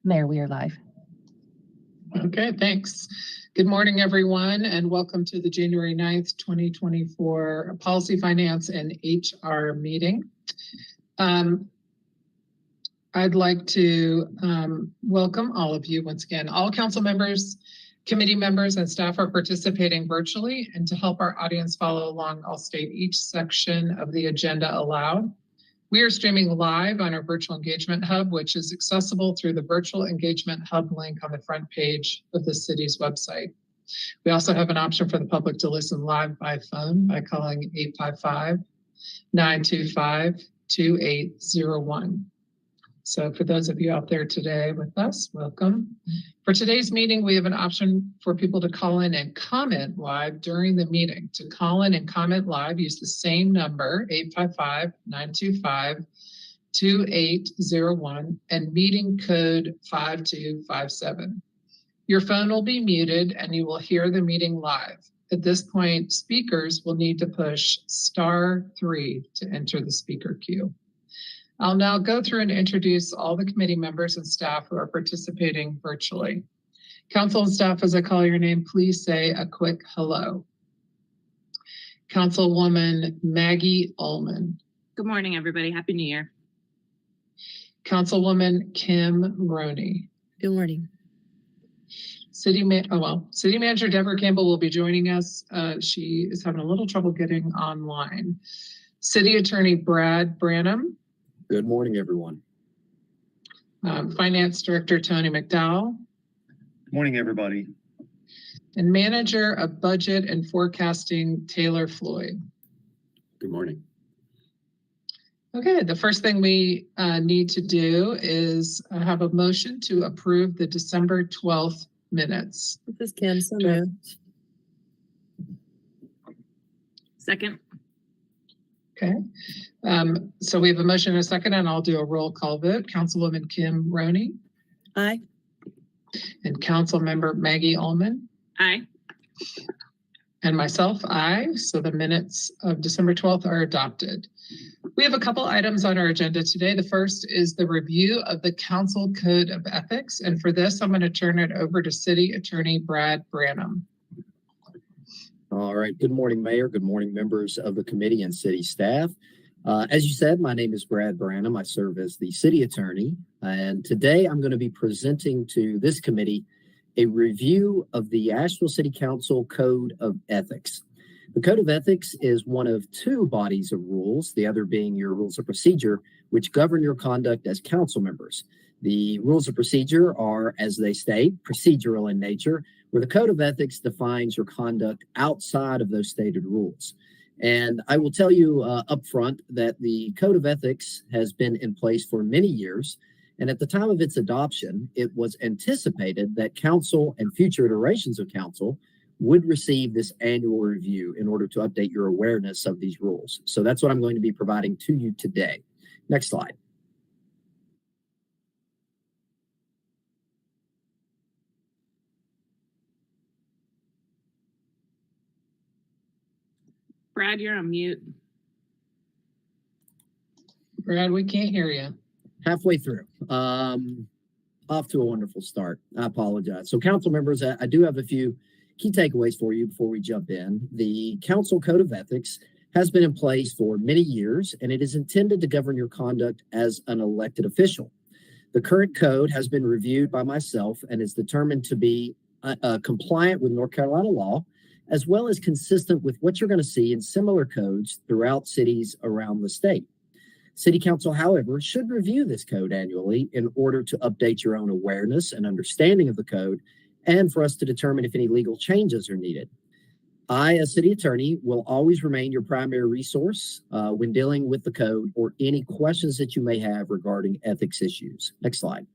Mayor, we are live. Okay, thanks. Good morning, everyone, and welcome to the January 9th, 2024 Policy, Finance, and HR meeting. I'd like to welcome all of you once again. All council members, committee members, and staff are participating virtually, and to help our audience follow along, I'll state each section of the agenda aloud. We are streaming live on our virtual engagement hub, which is accessible through the virtual engagement hub link on the front page of the city's website. We also have an option for the public to listen live by phone by calling 855-925-2801. So for those of you out there today with us, welcome. For today's meeting, we have an option for people to call in and comment live during the meeting. To call in and comment live, use the same number, 855-925-2801 and meeting code 5257. Your phone will be muted and you will hear the meeting live. At this point, speakers will need to push *3 to enter the speaker queue. I'll now go through and introduce all the committee members and staff who are participating virtually. Council and staff, as I call your name, please say a quick hello. Councilwoman Maggie Ullman. Good morning, everybody. Happy New Year. Councilwoman Kim Roney. Good morning. City Manager Deborah Campbell will be joining us. She is having a little trouble getting online. City Attorney Brad Branham. Good morning, everyone. Finance Director Tony McDowell. Good morning, everybody. And Manager of Budget and Forecasting Taylor Floyd. Good morning. Okay, the first thing we need to do is have a motion to approve the December 12th minutes. This is Kim. So moved. Second. Okay, so we have a motion and a second, and I'll do a roll call vote. Councilwoman Kim Roney. Aye. And Councilmember Maggie Ullman. Aye. And myself, aye. So the minutes of December 12th are adopted. We have a couple items on our agenda today. The first is the review of the Council Code of Ethics. And for this, I'm going to turn it over to City Attorney Brad Branham. All right. Good morning, Mayor. Good morning, members of the committee and city staff. As you said, my name is Brad Branham. I serve as the city attorney. And today I'm going to be presenting to this committee a review of the Asheville City Council Code of Ethics. The Code of Ethics is one of two bodies of rules, the other being your rules of procedure, which govern your conduct as council members. The rules of procedure are, as they state, procedural in nature, where the Code of Ethics defines your conduct outside of those stated rules. And I will tell you up front that the Code of Ethics has been in place for many years. And at the time of its adoption, it was anticipated that council and future iterations of council would receive this annual review in order to update your awareness of these rules. So that's what I'm going to be providing to you today. Next slide. Brad, you're on mute. Brad, we can't hear you. Halfway through. Off to a wonderful start. I apologize. So council members, I do have a few key takeaways for you before we jump in. The Council Code of Ethics has been in place for many years, and it is intended to govern your conduct as an elected official. The current code has been reviewed by myself and is determined to be compliant with North Carolina law, as well as consistent with what you're going to see in similar codes throughout cities around the state. City Council, however, should review this code annually in order to update your own awareness and understanding of the code, and for us to determine if any legal changes are needed. I, as city attorney, will always remain your primary resource when dealing with the code or any questions that you may have regarding ethics issues. Next slide.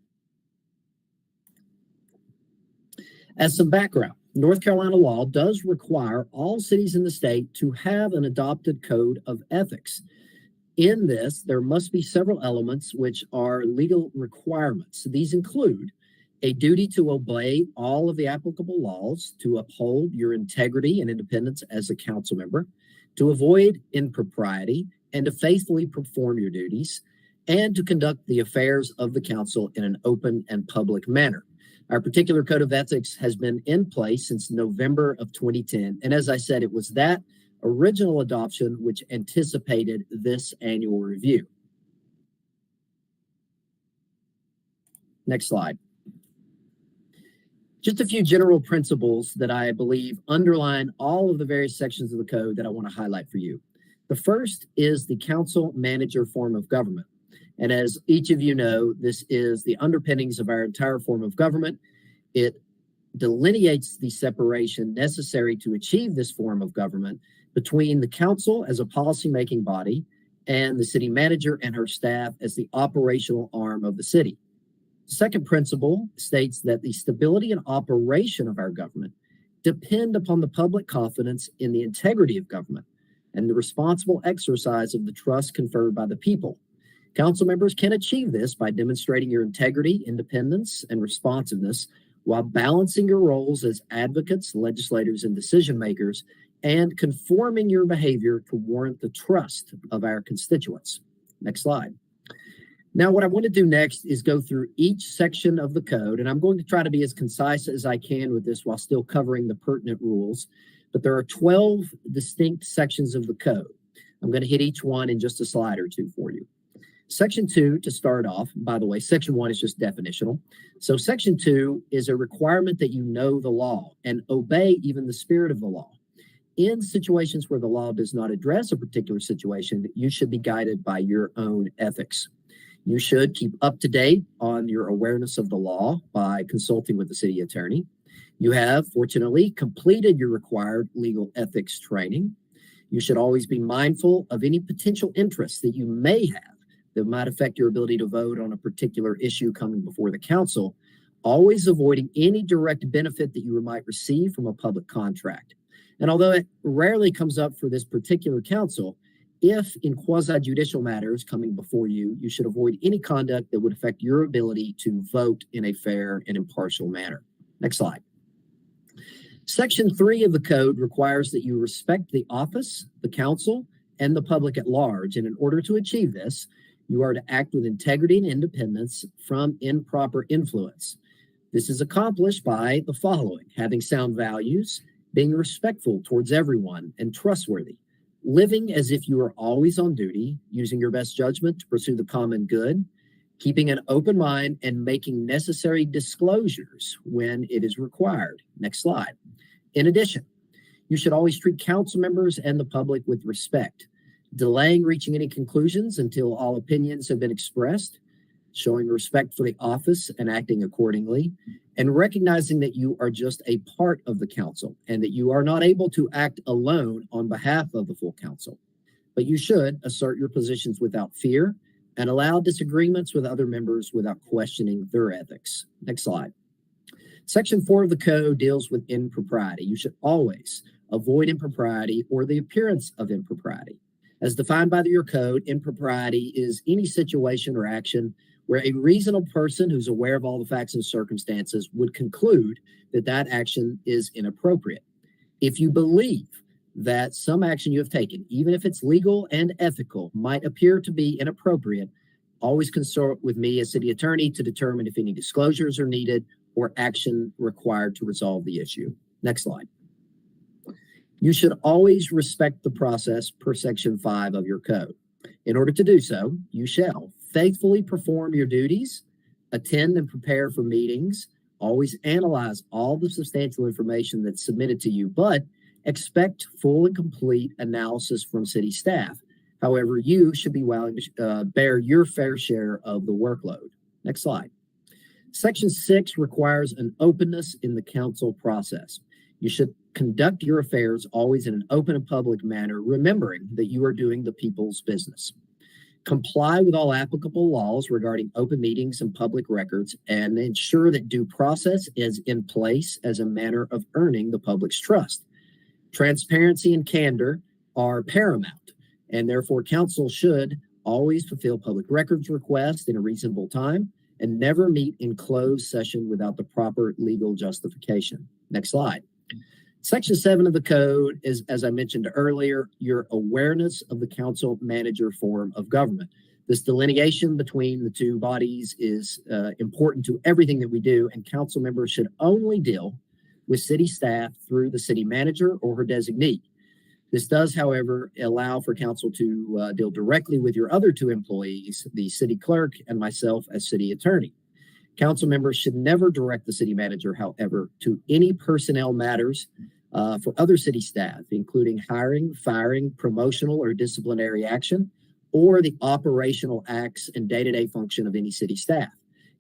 As some background, North Carolina law does require all cities in the state to have an adopted code of ethics. In this, there must be several elements which are legal requirements. These include a duty to obey all of the applicable laws, to uphold your integrity and independence as a council member, to avoid impropriety, and to faithfully perform your duties, and to conduct the affairs of the council in an open and public manner. Our particular code of ethics has been in place since November of 2010. And as I said, it was that original adoption which anticipated this annual review. Next slide. Just a few general principles that I believe underline all of the various sections of the code that I want to highlight for you. The first is the council manager form of government. And as each of you know, this is the underpinnings of our entire form of government. It delineates the separation necessary to achieve this form of government between the council as a policymaking body and the city manager and her staff as the operational arm of the city. The second principle states that the stability and operation of our government depend upon the public confidence in the integrity of government and the responsible exercise of the trust conferred by the people. Council members can achieve this by demonstrating your integrity, independence, and responsiveness while balancing your roles as advocates, legislators, and decision makers, and conforming your behavior to warrant the trust of our constituents. Next slide. Now, what I want to do next is go through each section of the code, and I'm going to try to be as concise as I can with this while still covering the pertinent rules. But there are 12 distinct sections of the code. I'm going to hit each one in just a slide or two for you. Section 2, to start off, by the way, Section 1 is just definitional. So Section 2 is a requirement that you know the law and obey even the spirit of the law. In situations where the law does not address a particular situation, you should be guided by your own ethics. You should keep up to date on your awareness of the law by consulting with the city attorney. You have, fortunately, completed your required legal ethics training. You should always be mindful of any potential interests that you may have that might affect your ability to vote on a particular issue coming before the council, always avoiding any direct benefit that you might receive from a public contract. And although it rarely comes up for this particular council, if in quasi-judicial matters coming before you, you should avoid any conduct that would affect your ability to vote in a fair and impartial manner. Next slide. Section 3 of the code requires that you respect the office, the council, and the public at large. And in order to achieve this, you are to act with integrity and independence from improper influence. This is accomplished by the following: having sound values, being respectful towards everyone, and trustworthy, living as if you are always on duty, using your best judgment to pursue the common good, keeping an open mind, and making necessary disclosures when it is required. Next slide. In addition, you should always treat council members and the public with respect, delaying reaching any conclusions until all opinions have been expressed, showing respect for the office and acting accordingly, and recognizing that you are just a part of the council and that you are not able to act alone on behalf of the full council. But you should assert your positions without fear and allow disagreements with other members without questioning their ethics. Next slide. Section 4 of the code deals with impropriety. You should always avoid impropriety or the appearance of impropriety. As defined by your code, impropriety is any situation or action where a reasonable person who's aware of all the facts and circumstances would conclude that that action is inappropriate. If you believe that some action you have taken, even if it's legal and ethical, might appear to be inappropriate, always consult with me as city attorney to determine if any disclosures are needed or action required to resolve the issue. Next slide. You should always respect the process per Section 5 of your code. In order to do so, you shall faithfully perform your duties, attend and prepare for meetings, always analyze all the substantial information that's submitted to you, but expect full and complete analysis from city staff. However, you should be willing to bear your fair share of the workload. Next slide. Section 6 requires an openness in the council process. You should conduct your affairs always in an open and public manner, remembering that you are doing the people's business. Comply with all applicable laws regarding open meetings and public records, and ensure that due process is in place as a manner of earning the public's trust. Transparency and candor are paramount, and therefore council should always fulfill public records requests in a reasonable time and never meet in closed session without the proper legal justification. Next slide. Section 7 of the code is, as I mentioned earlier, your awareness of the council manager form of government. This delineation between the two bodies is important to everything that we do, and council members should only deal with city staff through the city manager or her designee. This does, however, allow for council to deal directly with your other two employees, the city clerk and myself as city attorney. Council members should never direct the city manager, however, to any personnel matters for other city staff, including hiring, firing, promotional or disciplinary action, or the operational acts and day-to-day function of any city staff.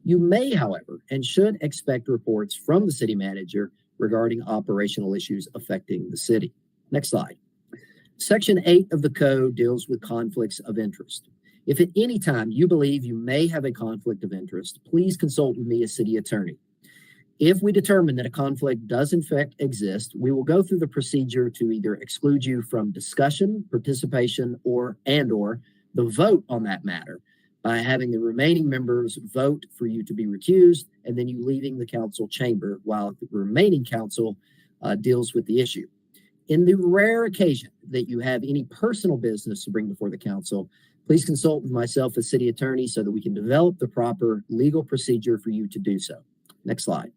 You may, however, and should expect reports from the city manager regarding operational issues affecting the city. Next slide. Section 8 of the code deals with conflicts of interest. If at any time you believe you may have a conflict of interest, please consult with me as city attorney. If we determine that a conflict does in fact exist, we will go through the procedure to either exclude you from discussion, participation, or the vote on that matter by having the remaining members vote for you to be recused and then you leaving the council chamber while the remaining council deals with the issue. In the rare occasion that you have any personal business to bring before the council, please consult with myself as city attorney so that we can develop the proper legal procedure for you to do so. Next slide.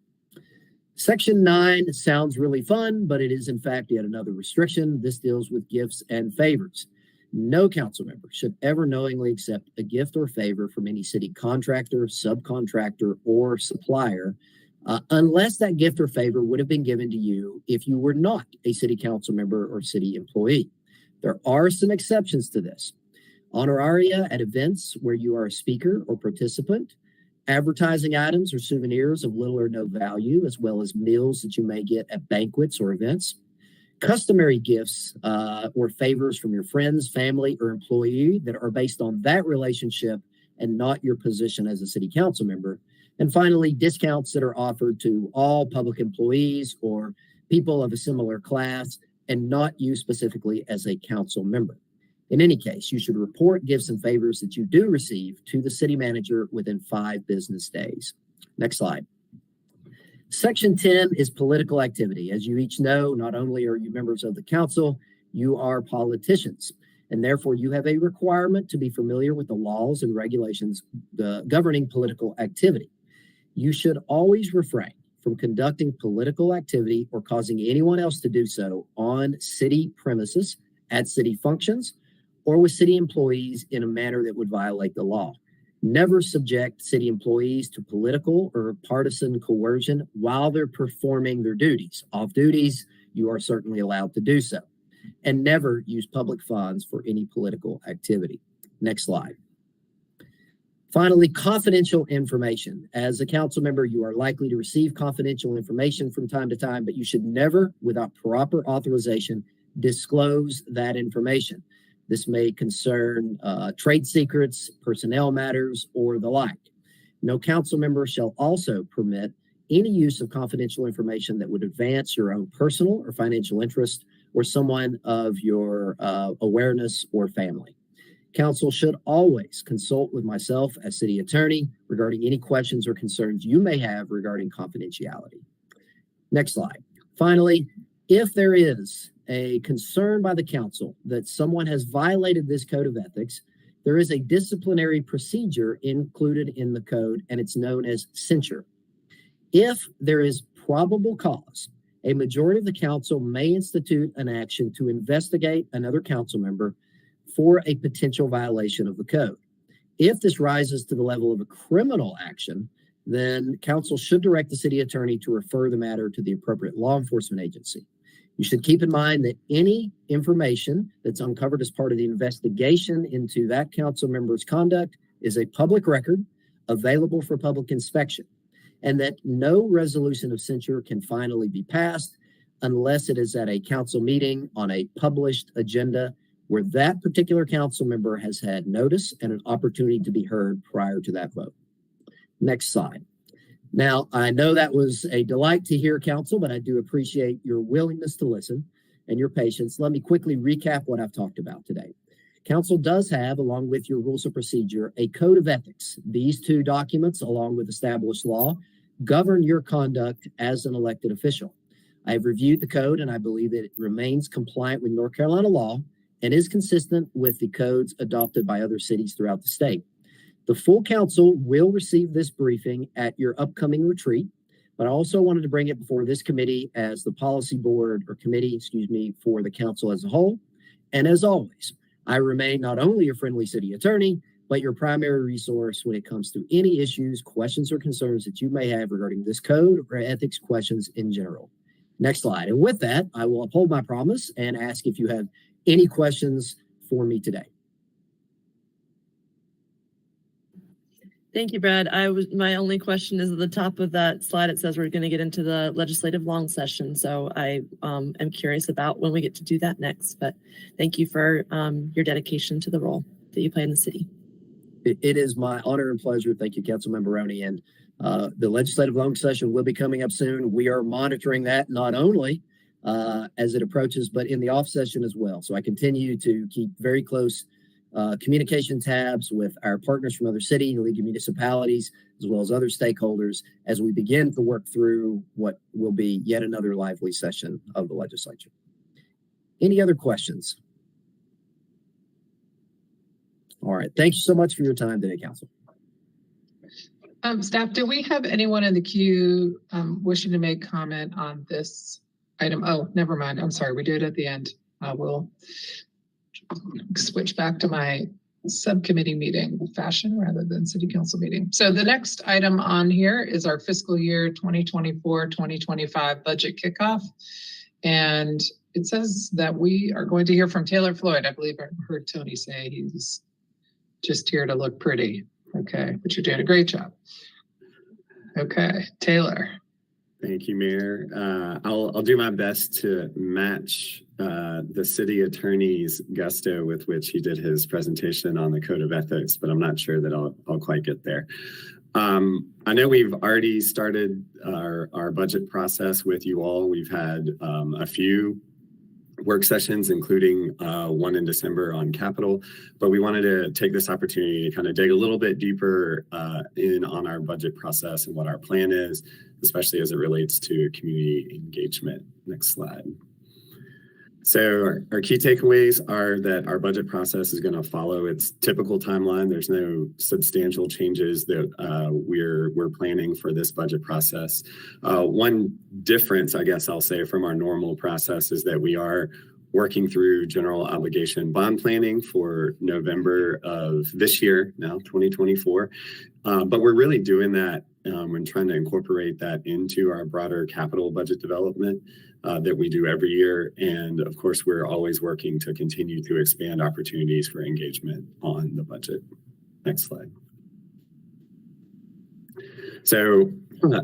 Section 9 sounds really fun, but it is in fact yet another restriction. This deals with gifts and favors. No council member should ever knowingly accept a gift or favor from any city contractor, subcontractor, or supplier unless that gift or favor would have been given to you if you were not a city council member or city employee. There are some exceptions to this. Honoraria at events where you are a speaker or participant, advertising items or souvenirs of little or no value, as well as meals that you may get at banquets or events, customary gifts or favors from your friends, family, or employee that are based on that relationship and not your position as a city council member. And finally, discounts that are offered to all public employees or people of a similar class and not you specifically as a council member. In any case, you should report gifts and favors that you do receive to the city manager within 5 business days. Next slide. Section 10 is political activity. As you each know, not only are you members of the council, you are politicians, and therefore you have a requirement to be familiar with the laws and regulations governing political activity. You should always refrain from conducting political activity or causing anyone else to do so on city premises, at city functions, or with city employees in a manner that would violate the law. Never subject city employees to political or partisan coercion while they're performing their duties. Off duties, you are certainly allowed to do so. And never use public funds for any political activity. Next slide. Finally, confidential information. As a council member, you are likely to receive confidential information from time to time, but you should never, without proper authorization, disclose that information. This may concern trade secrets, personnel matters, or the like. No council member shall also permit any use of confidential information that would advance your own personal or financial interest or someone of your awareness or family. Council should always consult with myself as city attorney regarding any questions or concerns you may have regarding confidentiality. Next slide. Finally, if there is a concern by the council that someone has violated this code of ethics, there is a disciplinary procedure included in the code, and it's known as censure. If there is probable cause, a majority of the council may institute an action to investigate another council member for a potential violation of the code. If this rises to the level of a criminal action, then council should direct the city attorney to refer the matter to the appropriate law enforcement agency. You should keep in mind that any information that's uncovered as part of the investigation into that council member's conduct is a public record available for public inspection, and that no resolution of censure can finally be passed unless it is at a council meeting on a published agenda where that particular council member has had notice and an opportunity to be heard prior to that vote. Next slide. Now, I know that was a delight to hear, council, but I do appreciate your willingness to listen and your patience. Let me quickly recap what I've talked about today. Council does have, along with your rules of procedure, a code of ethics. These 2 documents, along with established law, govern your conduct as an elected official. I have reviewed the code and I believe that it remains compliant with North Carolina law and is consistent with the codes adopted by other cities throughout the state. The full council will receive this briefing at your upcoming retreat, but I also wanted to bring it before this committee as the policy board or committee, for the council as a whole. And as always, I remain not only your friendly city attorney, but your primary resource when it comes to any issues, questions, or concerns that you may have regarding this code or ethics questions in general. Next slide. And with that, I will uphold my promise and ask if you have any questions for me today. Thank you, Brad. My only question is at the top of that slide. It says we're going to get into the legislative long session. So I am curious about when we get to do that next. But thank you for your dedication to the role that you play in the city. It is my honor and pleasure. Thank you, Councilmember Roney. And the legislative long session will be coming up soon. We are monitoring that not only as it approaches, but in the off session as well. So I continue to keep very close communication tabs with our partners from other city and league municipalities, as well as other stakeholders, as we begin to work through what will be yet another lively session of the legislature. Any other questions? All right. Thank you so much for your time today, Council. Staff, do we have anyone in the queue wishing to make comment on this item? Oh, never mind. I'm sorry. We do it at the end. We'll switch back to my subcommittee meeting fashion rather than city council meeting. So the next item on here is our fiscal year 2024-2025 budget kickoff. And it says that we are going to hear from Taylor Floyd. I believe I heard Tony say he's just here to look pretty. Okay, but you're doing a great job. Okay, Taylor. Thank you, Mayor. I'll do my best to match the city attorney's gusto with which he did his presentation on the Code of Ethics, but I'm not sure that I'll quite get there. I know we've already started our budget process with you all. We've had a few work sessions, including one in December on capital, but we wanted to take this opportunity to kind of dig a little bit deeper in on our budget process and what our plan is, especially as it relates to community engagement. Next slide. So our key takeaways are that our budget process is going to follow its typical timeline. There's no substantial changes that we're planning for this budget process. One difference, I guess I'll say, from our normal process is that we are working through general obligation bond planning for November of this year, now 2024. But we're really doing that and trying to incorporate that into our broader capital budget development that we do every year. And of course, we're always working to continue to expand opportunities for engagement on the budget. Next slide. So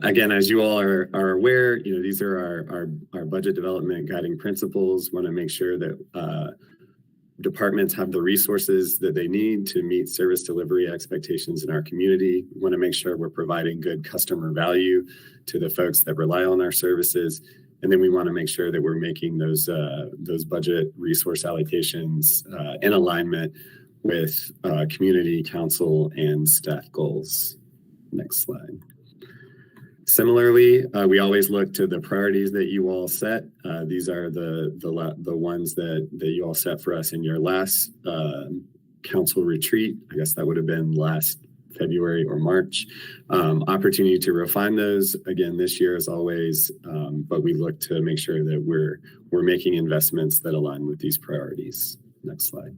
again, as you all are aware, these are our budget development guiding principles. Want to make sure that departments have the resources that they need to meet service delivery expectations in our community. We want to make sure we're providing good customer value to the folks that rely on our services. And then we want to make sure that we're making those budget resource allocations in alignment with community, council, and staff goals. Next slide. Similarly, we always look to the priorities that you all set. These are the ones that you all set for us in your last council retreat. I guess that would have been last February or March. Opportunity to refine those again this year as always, but we look to make sure that we're making investments that align with these priorities. Next slide.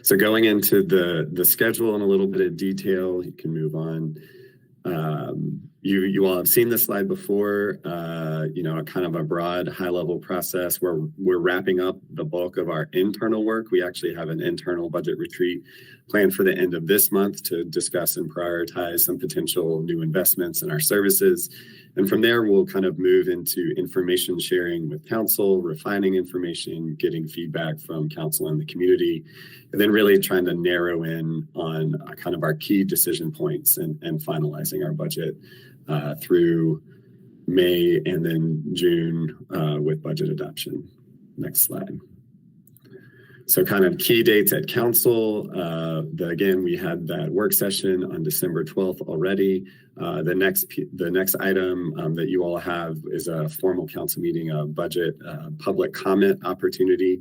So going into the schedule in a little bit of detail, you can move on. You all have seen this slide before, kind of a broad high-level process where we're wrapping up the bulk of our internal work. We actually have an internal budget retreat planned for the end of this month to discuss and prioritize some potential new investments in our services. And from there, we'll kind of move into information sharing with council, refining information, getting feedback from council and the community, and then really trying to narrow in on kind of our key decision points and finalizing our budget through May and then June with budget adoption. Next slide. So kind of key dates at council. Again, we had that work session on December 12th already. The next item that you all have is a formal council meeting, a budget public comment opportunity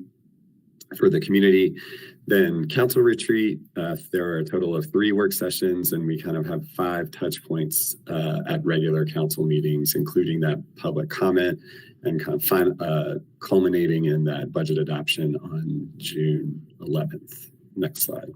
for the community. Then council retreat, there are a total of 3 work sessions, and we kind of have 5 touch points at regular council meetings, including that public comment and kind of culminating in that budget adoption on June 11th. Next slide.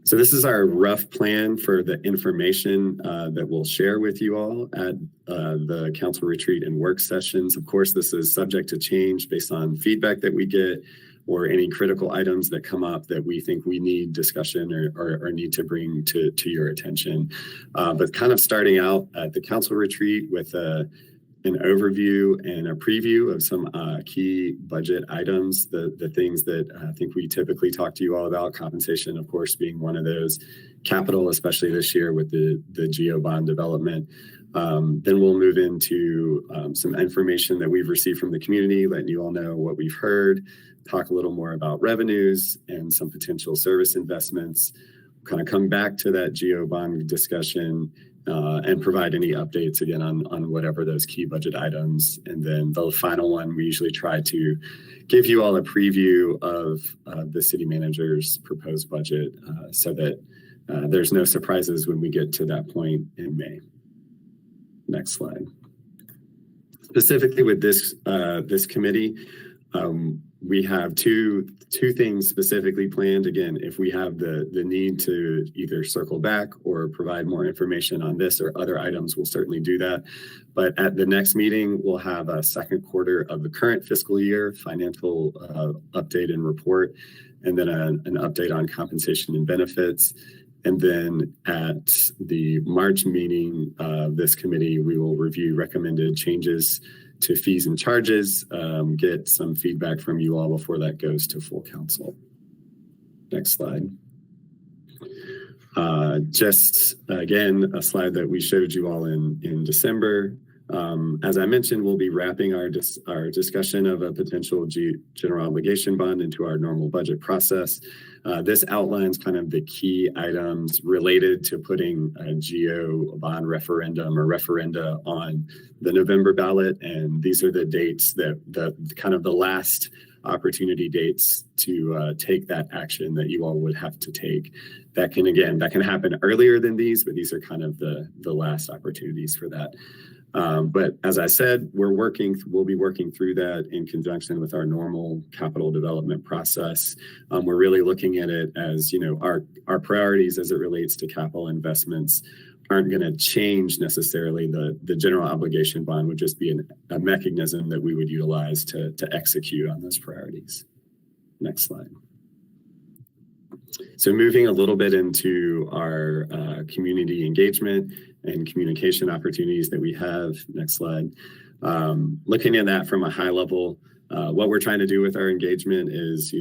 So this is our rough plan for the information that we'll share with you all at the council retreat and work sessions. Of course, this is subject to change based on feedback that we get or any critical items that come up that we think we need discussion or need to bring to your attention. But kind of starting out at the council retreat with an overview and a preview of some key budget items, the things that I think we typically talk to you all about, compensation, of course, being one of those, capital, especially this year with the GEO bond development. Then we'll move into some information that we've received from the community, letting you all know what we've heard, talk a little more about revenues and some potential service investments, kind of come back to that GEO bond discussion, and provide any updates again on whatever those key budget items. And then the final one, we usually try to give you all a preview of the city manager's proposed budget so that there's no surprises when we get to that point in May. Next slide. Specifically with this committee, we have two things specifically planned. Again, if we have the need to either circle back or provide more information on this or other items, we'll certainly do that. But at the next meeting, we'll have a second quarter of the current fiscal year financial update and report, and then an update on compensation and benefits. And then at the March meeting of this committee, we will review recommended changes to fees and charges, get some feedback from you all before that goes to full council. Next slide. Just again, a slide that we showed you all in December. As I mentioned, we'll be wrapping our discussion of a potential general obligation bond into our normal budget process. This outlines kind of the key items related to putting a GEO bond referendum or referenda on the November ballot. And these are the dates that the last opportunity dates to take that action that you all would have to take. That can happen earlier than these, but these are kind of the last opportunities for that. But as I said, we'll be working through that in conjunction with our normal capital development process. We're really looking at it as, our priorities as it relates to capital investments aren't going to change necessarily. The general obligation bond would just be a mechanism that we would utilize to execute on those priorities. Next slide. So moving a little bit into our community engagement and communication opportunities that we have. Next slide. Looking at that from a high level, what we're trying to do with our engagement is,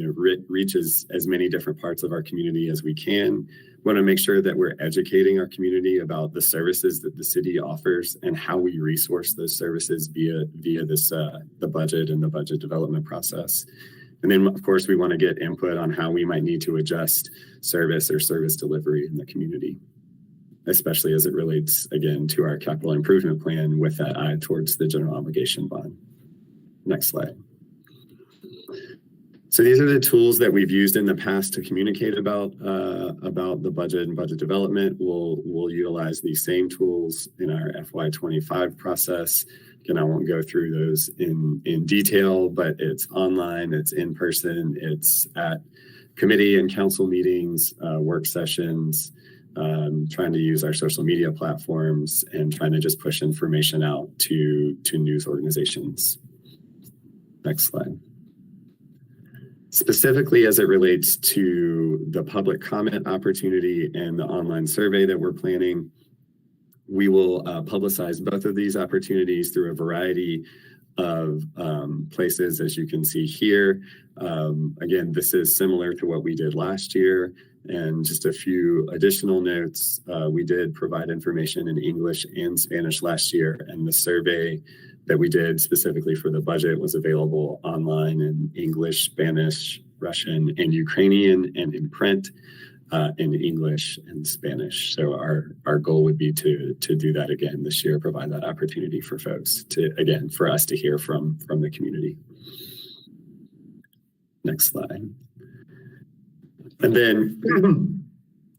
reach as many different parts of our community as we can. We want to make sure that we're educating our community about the services that the city offers and how we resource those services via this the budget and the budget development process. And then, of course, we want to get input on how we might need to adjust service or service delivery in the community, especially as it relates, again, to our capital improvement plan with that eye towards the general obligation bond. Next slide. So these are the tools that we've used in the past to communicate about the budget and budget development. We'll utilize these same tools in our FY25 process. Again, I won't go through those in detail, but it's online, it's in person, it's at committee and council meetings, work sessions, trying to use our social media platforms and trying to just push information out to news organizations. Next slide. Specifically as it relates to the public comment opportunity and the online survey that we're planning, we will publicize both of these opportunities through a variety of places, as you can see here. Again, this is similar to what we did last year. And just a few additional notes, we did provide information in English and Spanish last year, and the survey that we did specifically for the budget was available online in English, Spanish, Russian, and Ukrainian, and in print in English and Spanish. So our goal would be to do that again this year, provide that opportunity for folks for us to hear from the community. Next slide. And then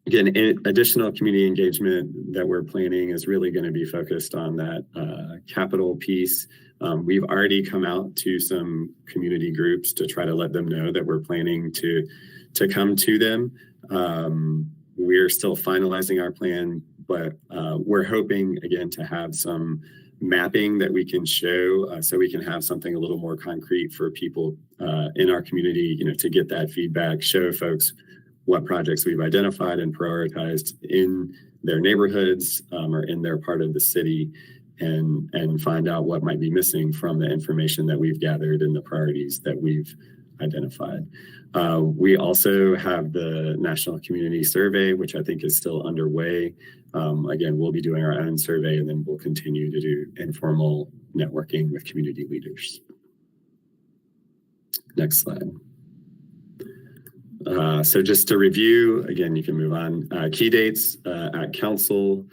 again, additional community engagement that we're planning is really going to be focused on that capital piece. We've already come out to some community groups to try to let them know that we're planning to come to them. We're still finalizing our plan, but we're hoping again to have some mapping that we can show so we can have something a little more concrete for people in our community, to get that feedback, show folks what projects we've identified and prioritized in their neighborhoods or in their part of the city, and find out what might be missing from the information that we've gathered and the priorities that we've identified. We also have the National Community Survey, which I think is still underway. Again, we'll be doing our own survey, and then we'll continue to do informal networking with community leaders. Next slide. So just to review, again, you can move on. Key dates at council.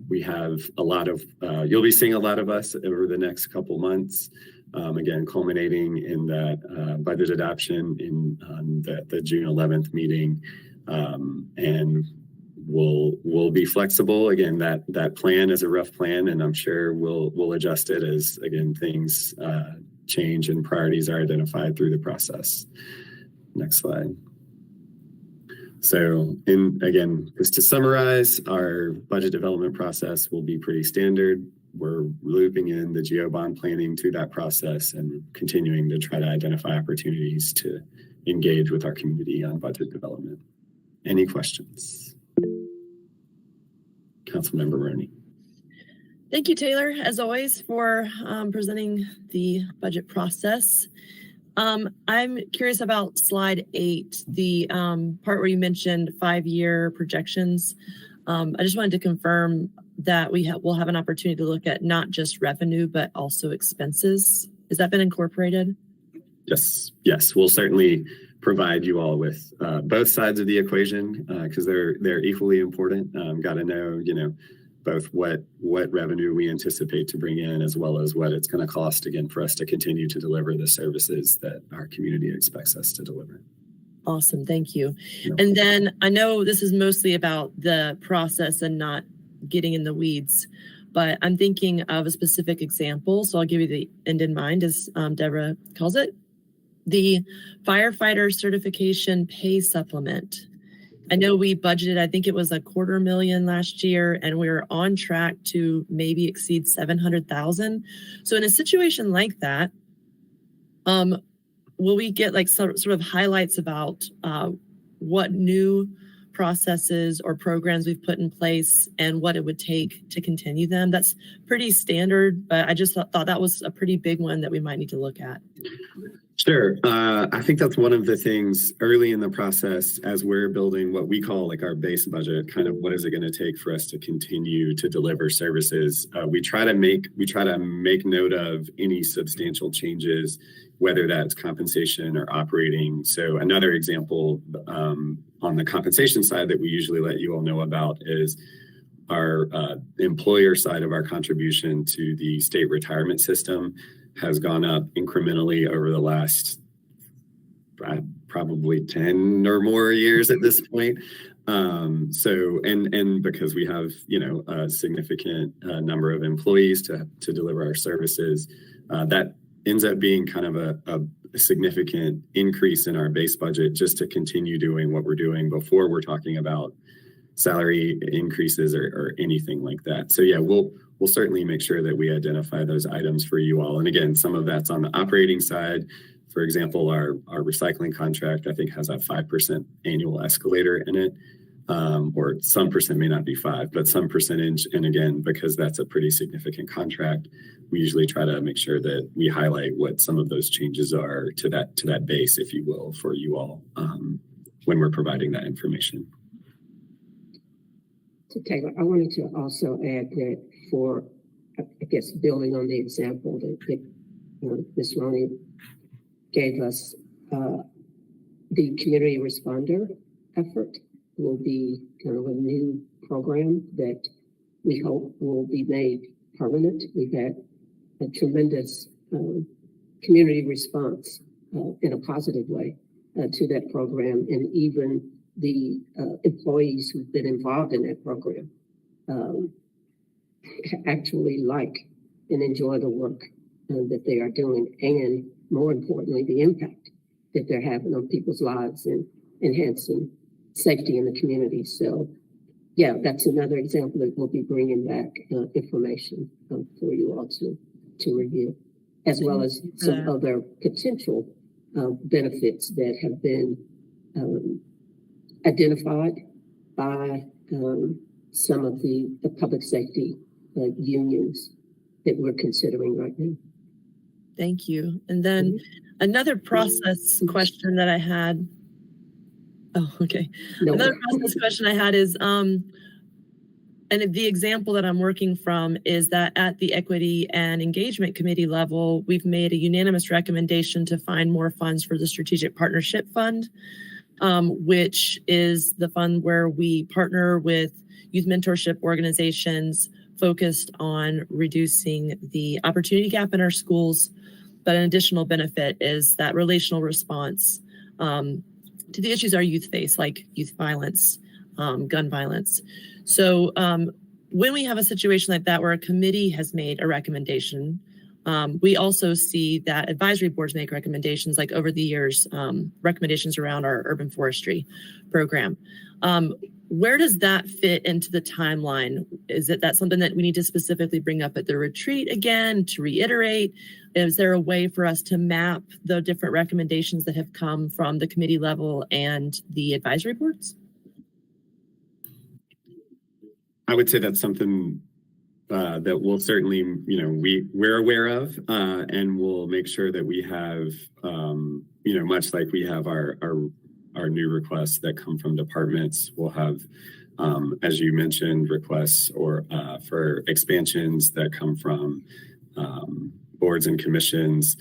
We have a lot of, you'll be seeing a lot of us over the next couple months. Again, culminating in that budget adoption on the June 11th meeting. And we'll be flexible. Again, that plan is a rough plan, and I'm sure we'll adjust it as, again, things change and priorities are identified through the process. Next slide. So, again, just to summarize, our budget development process will be pretty standard. We're looping in the GEO bond planning to that process and continuing to try to identify opportunities to engage with our community on budget development. Any questions? Councilmember Roney. Thank you, Taylor, as always, for presenting the budget process. I'm curious about slide 8, the part where you mentioned 5-year projections. I just wanted to confirm that we'll have an opportunity to look at not just revenue, but also expenses. Has that been incorporated? Yes, we'll certainly provide you all with both sides of the equation because they're equally important. Got to know, both what revenue we anticipate to bring in, as well as what it's going to cost, again, for us to continue to deliver the services that our community expects us to deliver. Awesome, thank you. No. And then I know this is mostly about the process and not getting in the weeds, but I'm thinking of a specific example. So I'll give you the end in mind, as Deborah calls it, the firefighter certification pay supplement. I know we budgeted, I think it was $250,000 last year, and we were on track to maybe exceed 700,000. So in a situation like that, will we get sort of highlights about what new processes or programs we've put in place and what it would take to continue them? That's pretty standard, but I just thought that was a pretty big one that we might need to look at. Sure. I think that's one of the things early in the process as we're building what we call our base budget, kind of what is it going to take for us to continue to deliver services. We try to make note of any substantial changes, whether that's compensation or operating. So another example on the compensation side that we usually let you all know about is our employer side of our contribution to the state retirement system has gone up incrementally over the last probably 10 or more years at this point. So because we have, a significant number of employees to deliver our services, that ends up being kind of a significant increase in our base budget just to continue doing what we're doing before we're talking about salary increases or anything like that. So yeah, we'll certainly make sure that we identify those items for you all. And again, some of that's on the operating side. For example, our recycling contract, I think, has a 5% annual escalator in it, or some percent, may not be 5, but some percentage. And again, because that's a pretty significant contract, we usually try to make sure that we highlight what some of those changes are to that base, if you will, for you all when we're providing that information. So Taylor, I wanted to also add that for, I guess, building on the example that Ms. Roney gave us, the community responder effort will be kind of a new program that we hope will be made permanent. We've had a tremendous community response in a positive way to that program, and even the employees who've been involved in that program actually like and enjoy the work that they are doing, and more importantly, the impact that they're having on people's lives and enhancing safety in the community. So, yeah, that's another example that we'll be bringing back information for you all to review, as well as some other potential benefits that have been identified by some of the public safety unions that we're considering right now. Thank you. And then another process question that I had. Oh, okay. No. Another process question I had is, and the example that I'm working from is that at the Equity and Engagement Committee level, we've made a unanimous recommendation to find more funds for the Strategic Partnership Fund, which is the fund where we partner with youth mentorship organizations focused on reducing the opportunity gap in our schools. But an additional benefit is that relational response to the issues our youth face, like youth violence, gun violence. So when we have a situation like that where a committee has made a recommendation, we also see that advisory boards make recommendations, like over the years, recommendations around our urban forestry program. Where does that fit into the timeline? Is that something that we need to specifically bring up at the retreat again, to reiterate? Is there a way for us to map the different recommendations that have come from the committee level and the advisory boards? I would say that's something that we'll certainly, we're aware of, and we'll make sure that we have, much like we have our new requests that come from departments, we'll have, as you mentioned, requests or for expansions that come from boards and commissions.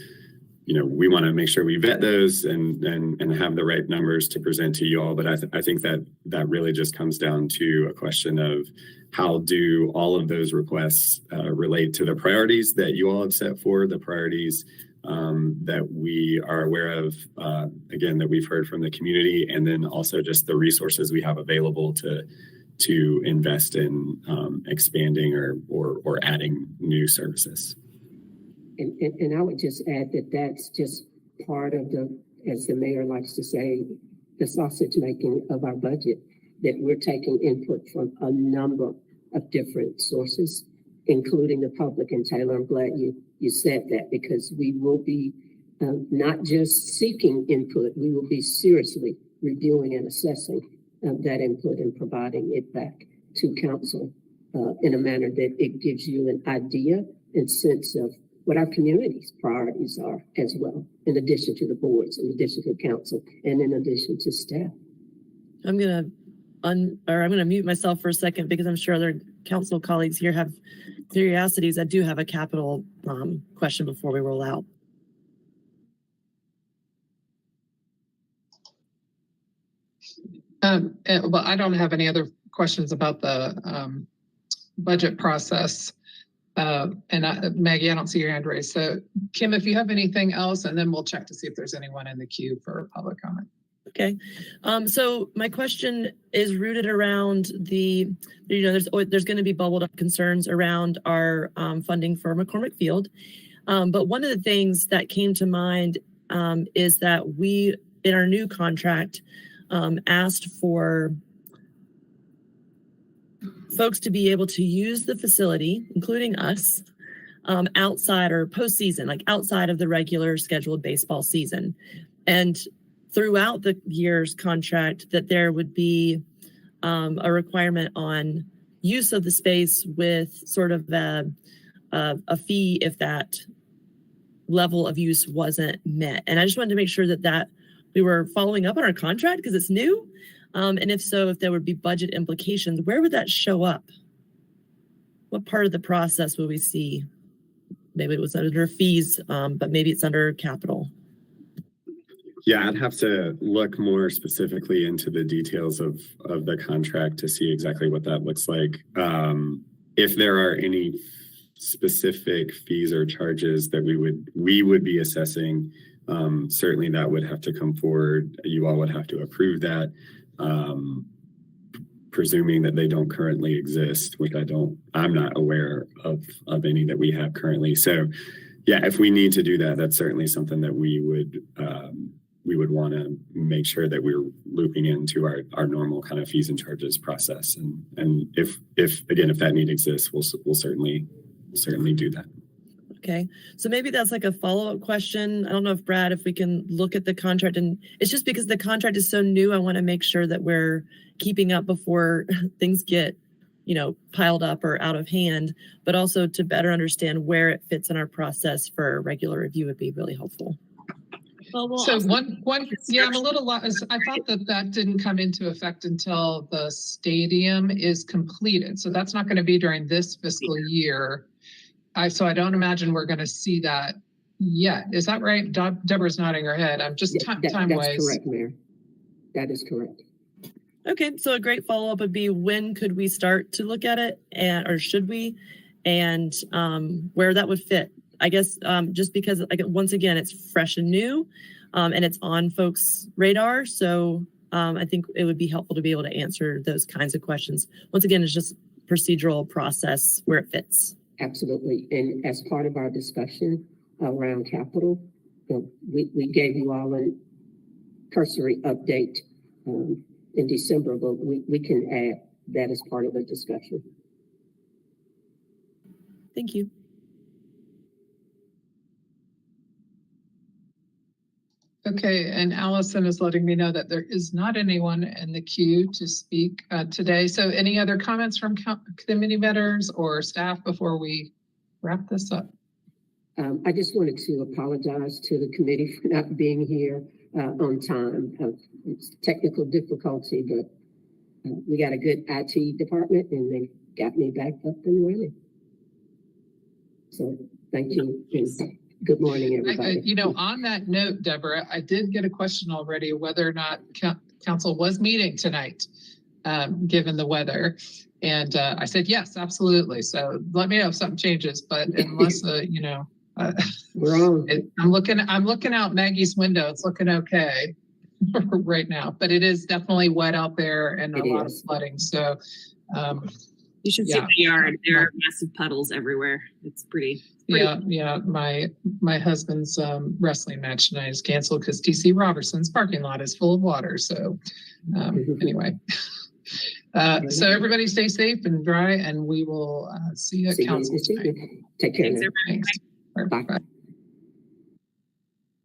We want to make sure we vet those and have the right numbers to present to you all. But I think that really just comes down to a question of how do all of those requests relate to the priorities that you all have set for, the priorities that we are aware of, again, that we've heard from the community, and then also just the resources we have available to invest in expanding or adding new services. And I would just add that that's just part of as the mayor likes to say, the sausage making of our budget, that we're taking input from a number of different sources, including the public. And Taylor, I'm glad you said that, because we will be not just seeking input, we will be seriously reviewing and assessing that input and providing it back to council in a manner that it gives you an idea and sense of what our community's priorities are as well, in addition to the boards, in addition to council, and in addition to staff. I'm gonna mute myself for a second because I'm sure other council colleagues here have curiosities. I do have a capital question before we roll out. Well, I don't have any other questions about the budget process. Maggie, I don't see your hand raised. So Kim, if you have anything else, and then we'll check to see if there's anyone in the queue for public comment. Okay. So my question is rooted around there's going to be bubbled up concerns around our funding for McCormick Field. But one of the things that came to mind is that we, in our new contract, asked for folks to be able to use the facility, including us, outside or postseason, like outside of the regular scheduled baseball season. And throughout the year's contract, that there would be a requirement on use of the space with sort of a fee if that level of use wasn't met. And I just wanted to make sure that we were following up on our contract because it's new. And if so, if there would be budget implications, where would that show up? What part of the process will we see? Maybe it was under fees, but maybe it's under capital. Yeah, I'd have to look more specifically into the details of the contract to see exactly what that looks like. If there are any specific fees or charges that we would be assessing certainly that would have to come forward. You all would have to approve that, presuming that they don't currently exist, which I'm not aware of any that we have currently. So yeah, if we need to do that, that's certainly something that we would want to make sure that we're looping into our normal kind of fees and charges process. And if that need exists, we'll certainly do that. Okay. So maybe that's like a follow-up question. I don't know if Brad, if we can look at the contract, and it's just because the contract is so new, I want to make sure that we're keeping up before things get, piled up or out of hand, but also to better understand where it fits in our process for a regular review would be really helpful. Well, So I'm a little lost. I thought that didn't come into effect until the stadium is completed. So that's not going to be during this fiscal year. So I don't imagine we're going to see that yet. Is that right? Deborah's nodding her head. I'm just That's time-wise. correct, Mayor. That is correct. Okay, so a great follow-up would be, when could we start to look at it, or should we, and where that would fit? I guess just because, once again, it's fresh and new, and it's on folks' radar. So I think it would be helpful to be able to answer those kinds of questions. Once again, it's just procedural process where it fits. Absolutely. And as part of our discussion around capital, we gave you all a cursory update in December, but we can add that as part of the discussion. Thank you. Okay, and Allison is letting me know that there is not anyone in the queue to speak today. So any other comments from committee members or staff before we wrap this up? I just wanted to apologize to the committee for not being here on time. It's technical difficulty, but we got a good IT department and they got me back up and running. So thank you. And good morning, everybody. On that note, Deborah, I did get a question already whether or not council was meeting tonight, given the weather. And I said, yes, absolutely. So let me know if something changes, but unless, We're on. I'm looking out Maggie's window. It's looking okay right now, but it is definitely wet out there and a lot of flooding. So, you should see the yard. There are massive puddles everywhere. It's pretty. Yeah. My husband's wrestling match tonight is canceled because TC Robertson's parking lot is full of water. So anyway, so everybody stay safe and dry, and we will see you at council tonight. Take care. Thanks. Bye.